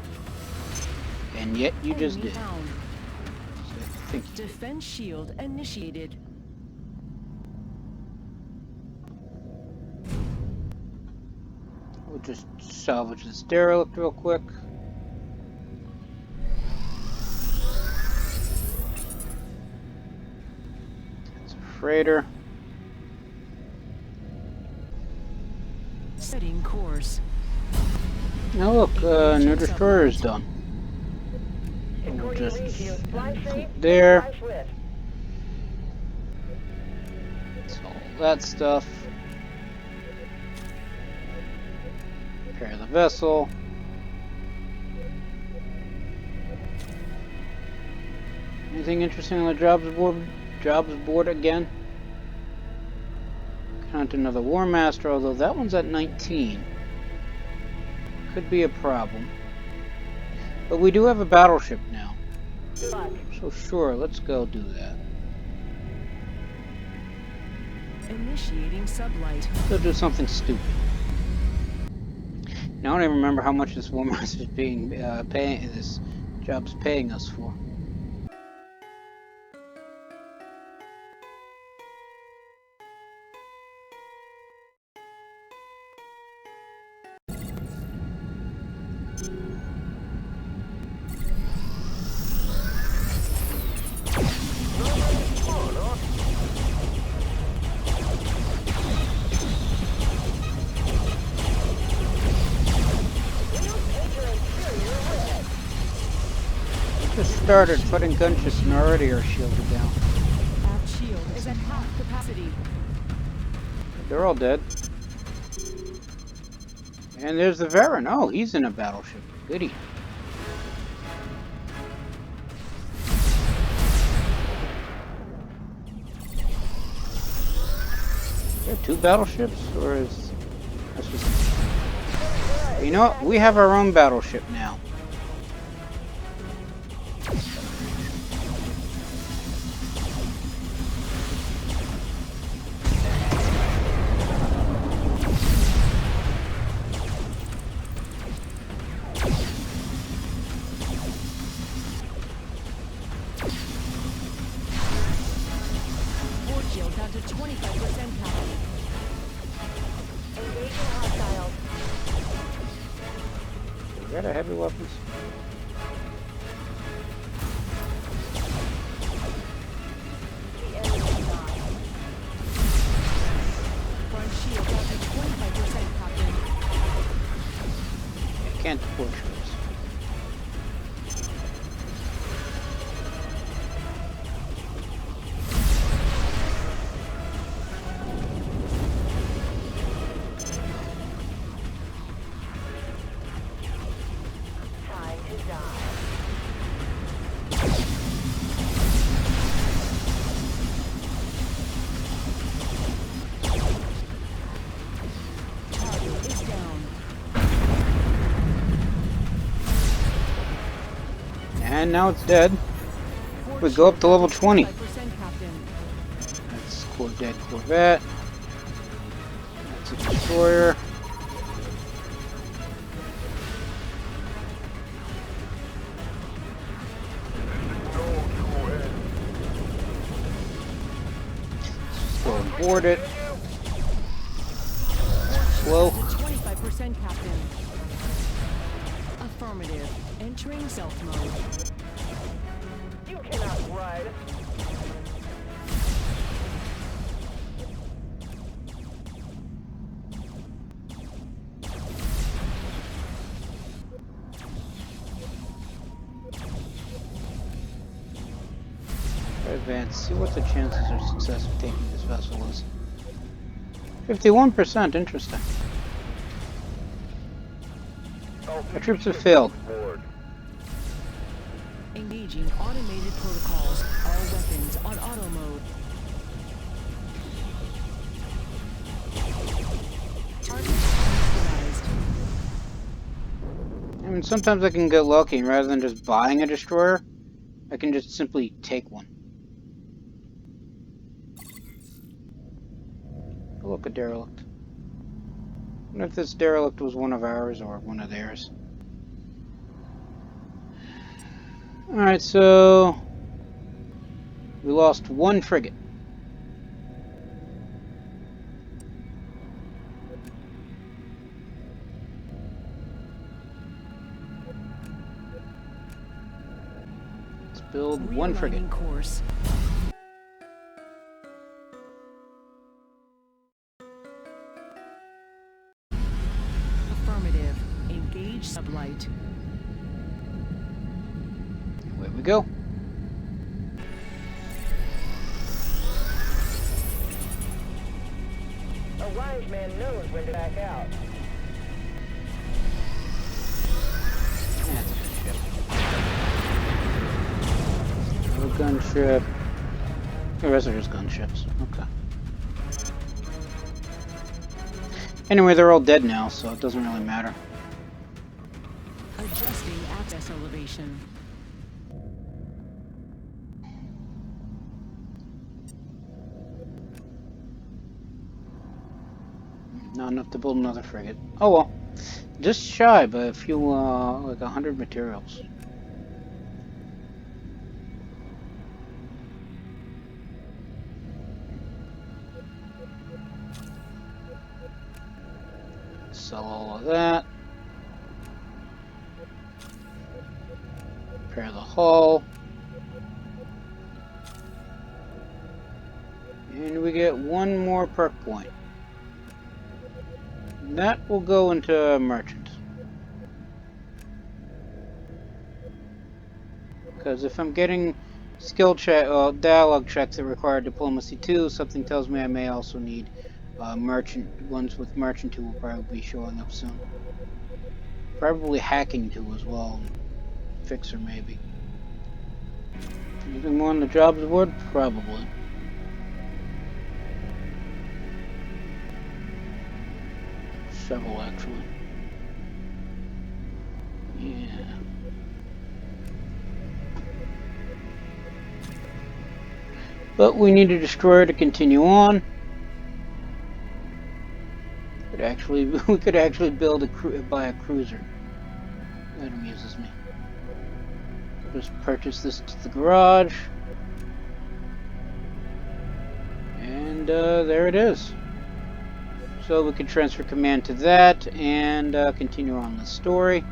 And yet you just Enemy did. down. So thank you. Defense shield initiated. We'll just salvage this derelict real quick. It's a freighter. Setting course. Now look, new destroyer is done. We'll Concordia just leaves you. Fly safe. there. Fly swift. So all that stuff. Repair the vessel. Anything interesting on the jobs board? Jobs board again? Count another War Master, although that one's at 19. Could be a problem. But we do have a battleship now. Good luck. So sure, let's go do that. Initiating sublight. Go do something stupid. Now I don't even remember how much this War Master is being this job's paying us for. Just started putting gunships and already are shielded down. Aft shield is at half capacity. They're all dead. And there's the Varan. Oh, he's in a battleship. Goody. Are there two battleships, or is that's just? You know what? We have our own battleship now. Port shield down to 25%, Captain. Engaging hostiles. Is that a heavy weapons? The enemy is not. Front shield down to 25%, Captain. I can't deploy ships. Time to die. Target is down. And now it's dead. We go up to level 20. 5%, Captain. That's Corvette. That's a destroyer. Go and board it. Slow. 25%, Captain. Affirmative. Entering stealth mode. You cannot ride. Advance. See what the chances of success of taking this vessel is. 51%. Interesting. Our troops have failed. Engaging automated protocols. All weapons on auto mode. Target neutralized. I mean, sometimes I can get lucky, and rather than just buying a destroyer, I can just simply take one. Oh, look, a derelict. I wonder if this derelict was one of ours or one of theirs. Alright, so we lost one frigate. Let's build one frigate. Realigning course. Affirmative. Engage sublight. Away we go. A wise man knows when to back out. That's a good ship. No gunship. The rest are just gunships. Okay. Anyway, they're all dead now, so it doesn't really matter. Adjusting access elevation. Not enough to build another frigate. Oh well. Just shy by a few, like 100 materials. Sell all of that. Repair the hull. And we get one more perk point. That will go into merchant. Because if I'm getting skill check, dialogue checks that require diplomacy 2, something tells me I may also need merchant ones with merchant 2 will probably be showing up soon. Probably hacking 2 as well. Fixer maybe. Anything more on the jobs board? Probably. Several actually. Yeah. But we need a destroyer to continue on. We could actually build buy a cruiser. That amuses me. Just purchase this to the garage. And there it is. So we can transfer command to that and continue on the story.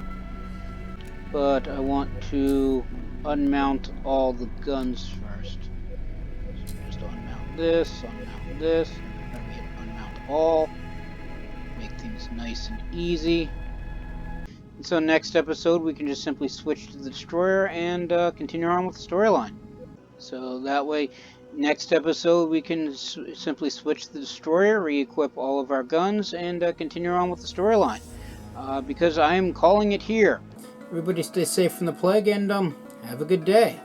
But I want to unmount all the guns first. So just unmount this, and unmount all. Make things nice and easy. And so next episode we can just simply switch to the destroyer and continue on with the storyline. So that way, next episode we can simply switch the destroyer, re-equip all of our guns, and continue on with the storyline. Because I am calling it here. Everybody stay safe from the plague and have a good day.